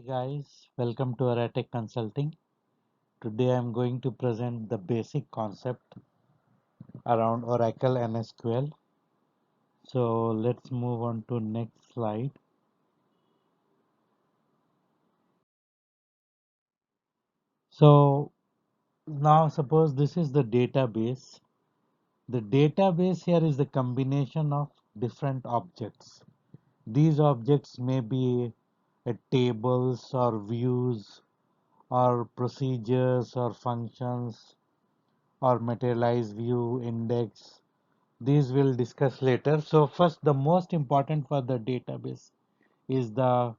Hi guys, welcome to Aratech Consulting. Today I'm going to present the basic concept around Oracle and SQL. So let's move on to next slide. So now suppose this is the database. The database here is the combination of different objects. These objects may be tables or views or procedures or functions or materialized view index. These we'll discuss later. So first, the most important for the database is the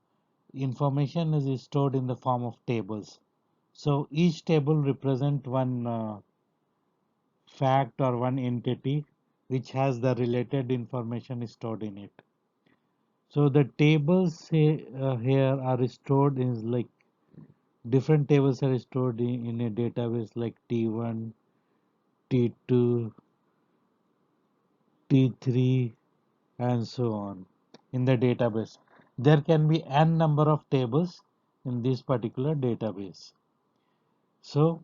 information is stored in the form of tables. So each table represent one fact or one entity which has the related information stored in it. So the tables here are stored in like different tables are stored in a database like T1, T2, T3, and so on in the database. There can be n number of tables in this particular database. So,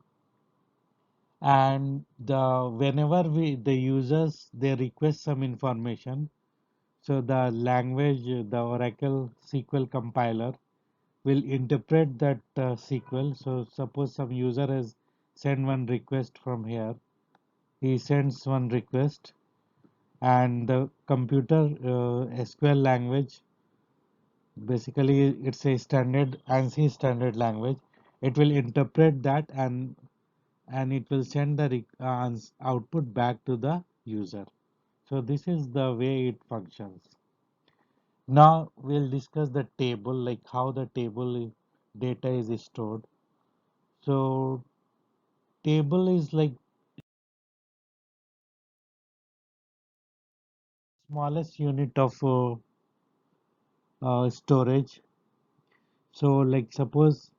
and whenever the users they request some information, so the language, the Oracle SQL compiler will interpret that SQL. So suppose some user has sent one request from here, he sends one request, and the computer SQL language, basically it's a standard ANSI standard language. It will interpret that and it will send the output back to the user. So this is the way it functions. Now we'll discuss the table, like how the data is stored. So table is like smallest unit of storage. So like suppose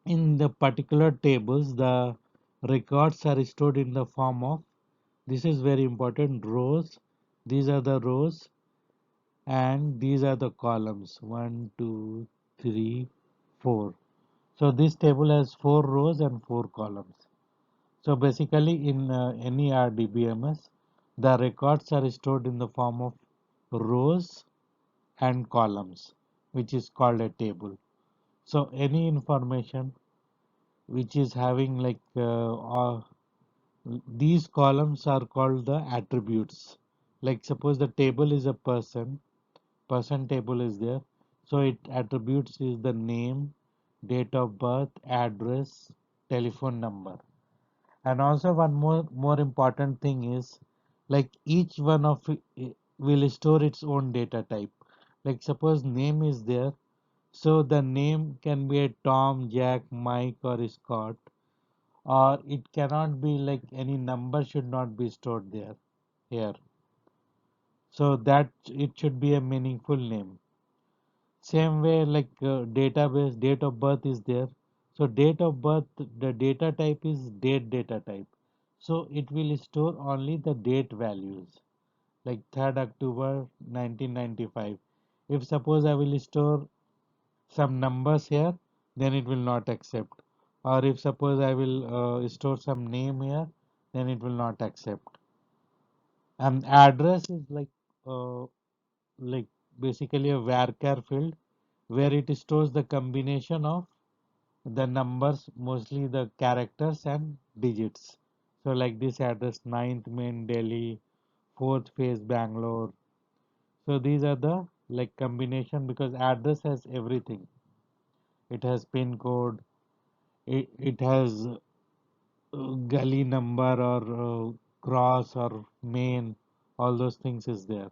in the particular tables the records are stored in the form of, this is very important, rows. These are the rows and these are the columns, 1 2 3 4. So this table has 4 rows and 4 columns. So basically in any RDBMS the records are stored in the form of rows and columns, which is called a table. So any information which is having like these columns are called the attributes. Like suppose the table is a person table is there. So it attributes is the name, date of birth, address, telephone number. And also one more important thing is like each one of it will store its own data type. Like suppose name is there. So the name can be a Tom, Jack, Mike or Scott, or it cannot be like any number should not be stored there here, so that it should be a meaningful name. Same way like database date of birth is there, so date of birth, the data type is date data type, so it will store only the date values, like 3rd October 1995. If suppose I will store some numbers here, then it will not accept. Or if suppose I will store some name here, then it will not accept. And address is like basically a varchar field where it stores the combination of the numbers, mostly the characters and digits. So like this address, 9th Main Delhi, 4th Phase Bangalore. So these are the like combination, because address has everything. It has pin code, it has gully number or cross or main, all those things is there.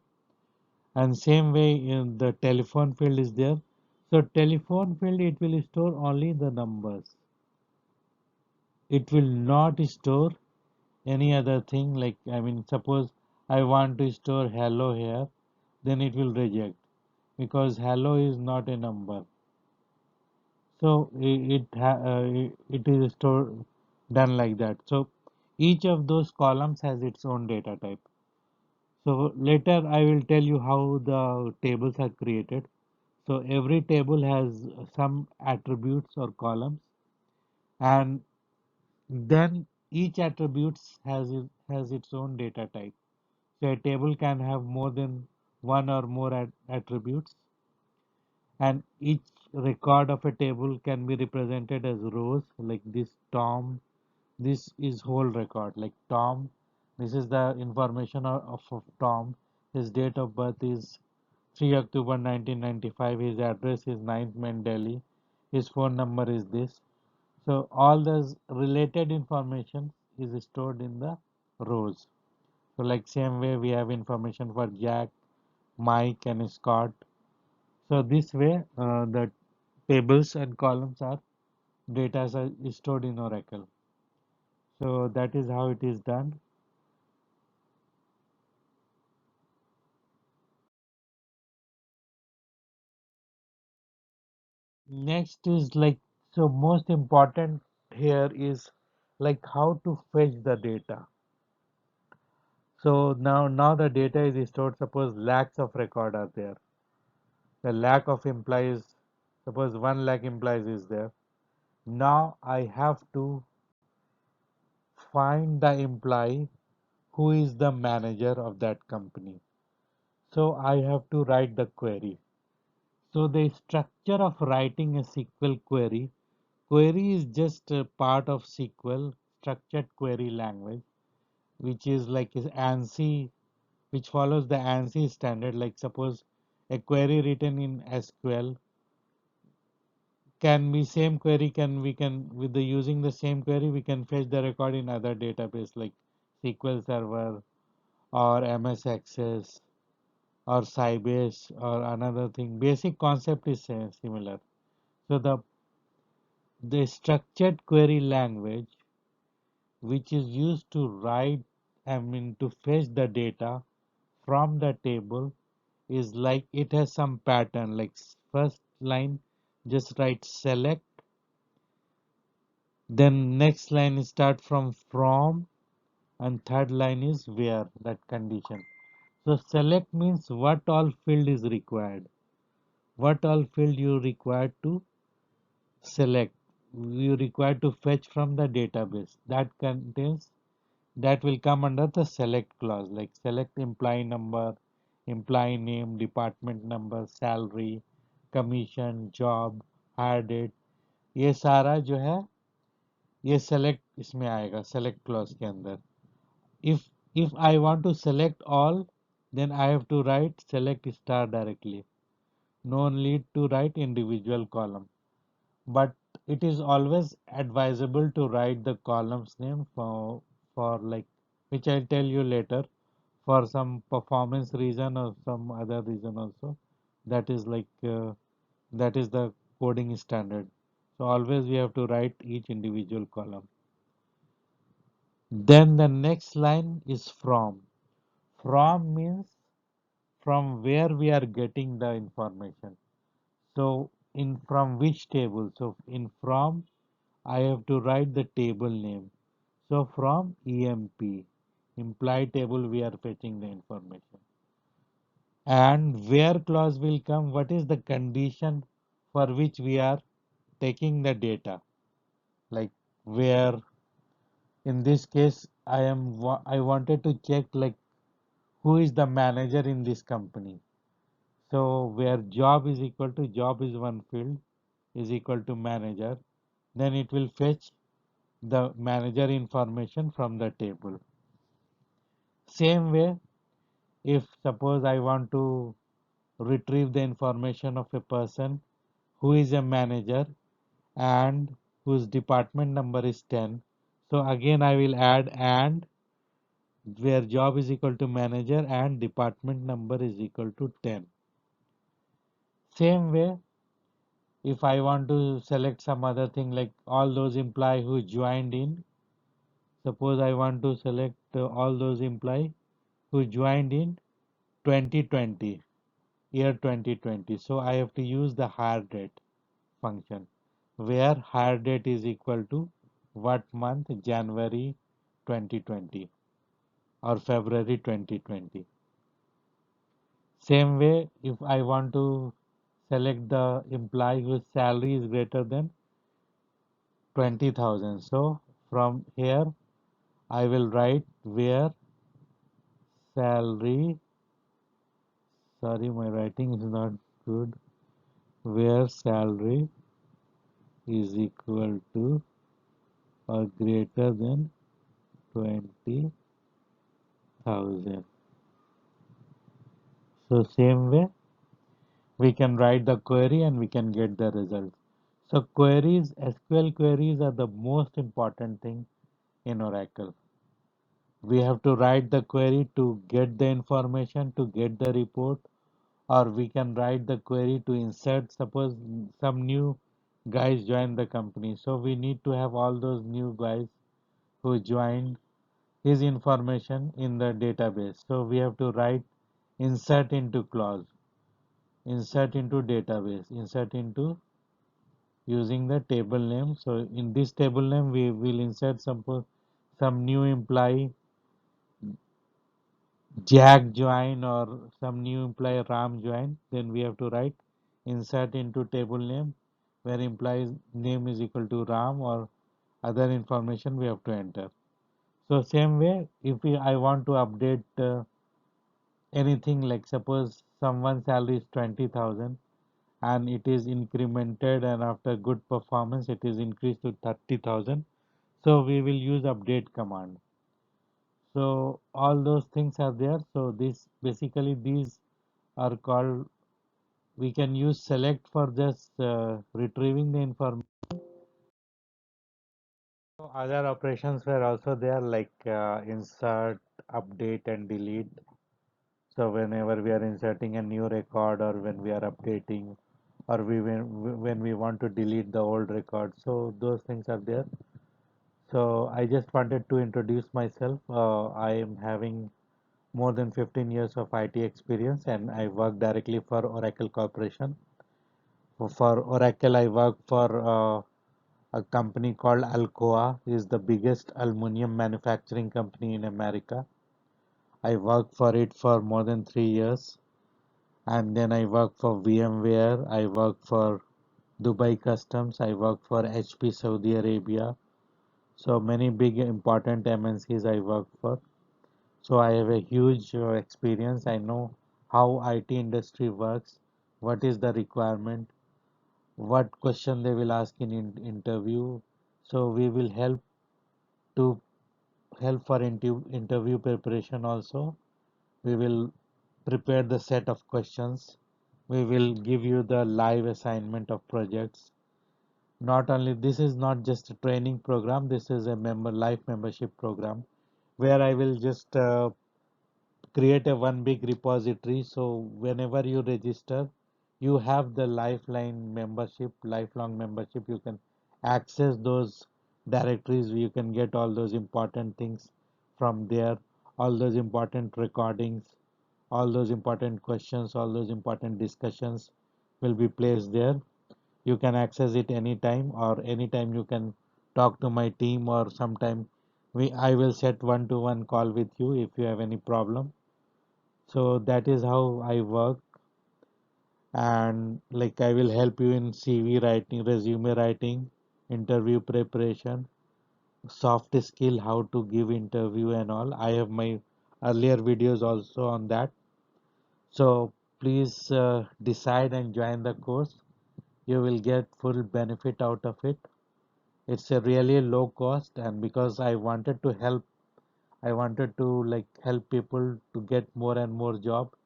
And same way in the telephone field is there. So telephone field it will store only the numbers. It will not store any other thing, like I mean suppose I want to store hello here, then it will reject because hello is not a number. So it is stored done like that. So each of those columns has its own data type. So later I will tell you how the tables are created. So every table has some attributes or columns, and then each attributes has its own data type. So a table can have more than one or more attributes, and each record of a table can be represented as rows, like this Tom. This is whole record, like Tom. This is the information of Tom. His date of birth is 3 October 1995. His address is 9th Main Delhi. His phone number is this. So all this related information is stored in the rows. So like same way we have information for Jack, Mike and Scott. So this way the tables and columns are data is stored in Oracle. So that is how it is done. Next is like, so most important here is like how to fetch the data. So now the data is stored. Suppose lakhs of record are there. The lakh of implies, suppose 1 lakh implies is there. Now I have to find the employee who is the manager of that company. So I have to write the query. So the structure of writing a SQL query, query is just a part of SQL, structured query language, which is like is ANSI, which follows the ANSI standard. Like suppose a query written in SQL can be same query, can we can with the using the same query we can fetch the record in other database like SQL Server or MS Access or Sybase or another thing. Basic concept is similar. So the structured query language which is used to write, I mean to fetch the data from the table is like it has some pattern, like first line just write select, then next line is start from, and third line is where, that condition. So select means what all field is required, what all field you require to select, you require to fetch from the database, that contains, that will come under the select clause, like select employee number, employee name, department number, salary, commission, job, hire date, ये सारा जो है ये select इसमें आएगा select clause के अंदर. If I want to select all, then I have to write select star directly. No need to write individual column. But it is always advisable to write the columns name for like, which I'll tell you later, for some performance reason or some other reason also. That is like that is the coding standard. So always we have to write each individual column. Then the next line is from. From means from where we are getting the information. So in from which table? So in from I have to write the table name. So from EMP, implied table, we are fetching the information. And where clause will come, what is the condition for which we are taking the data? Like where, in this case, I wanted to check like who is the manager in this company. So where job is equal to job is one field is equal to manager, then it will fetch the manager information from the table. Same way, if suppose I want to retrieve the information of a person who is a manager and whose department number is 10, so again I will add and where job is equal to manager and department number is equal to 10. Same way, if I want to select some other thing like all those employee who joined in, suppose I want to select all those employee who joined in 2020, year 2020. So I have to use the hire date function where hire date is equal to what month, January 2020 or February 2020. Same way, if I want to select the employee whose salary is greater than 20,000. So from here I will write where salary, sorry my writing is not good, where salary is equal to or greater than 20,000. So same way we can write the query and we can get the results. So queries, SQL queries are the most important thing in Oracle. We have to write the query to get the information, to get the report, or we can write the query to insert, suppose some new guys join the company. So we need to have all those new guys who joined his information in the database. So we have to write insert into clause, insert into database, insert into using the table name. So in this table name we will insert some new employee Jack join or some new employee Ram join. Then we have to write insert into table name where employee's name is equal to Ram or other information we have to enter. So same way if I want to update anything, like suppose someone's salary is 20,000 and it is incremented and after good performance it is increased to 30,000. So we will use update command. So all those things are there. So this basically these are called, we can use select for just retrieving the information. So other operations were also there like insert, update and delete. So whenever we are inserting a new record or when we are updating or when we want to delete the old record, so those things are there. So I just wanted to introduce myself. I am having more than 15 years of IT experience and I work directly for Oracle Corporation. For Oracle, I work for a company called Alcoa, is the biggest aluminum manufacturing company in America. I worked for it for more than 3 years. And then I work for VMware, I work for Dubai Customs, I work for HP Saudi Arabia. So many big important MNCs I work for. So I have a huge experience. I know how IT industry works, what is the requirement, what question they will ask in interview. So we will to help for interview preparation also. We will prepare the set of questions. We will give you the live assignment of projects. Not only this is not just a training program, this is a life membership program where I will just create a one big repository. So whenever you register, you have the lifelong membership. You can access those directories. You can get all those important things from there, all those important recordings, all those important questions, all those important discussions will be placed there. You can access it anytime or anytime you can talk to my team or sometime I will set one-to-one call with you if you have any problem. So that is how I work, and like I will help you in CV writing, resume writing, interview preparation, soft skill, how to give interview and all. I have my earlier videos also on that. So please decide and join the course. You will get full benefit out of it. It's a really low cost, and because I wanted to like help people to get more and more job.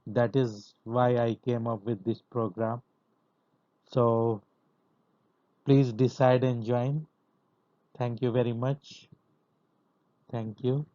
That is why I came up with this program. So please decide and join. Thank you very much. Thank you.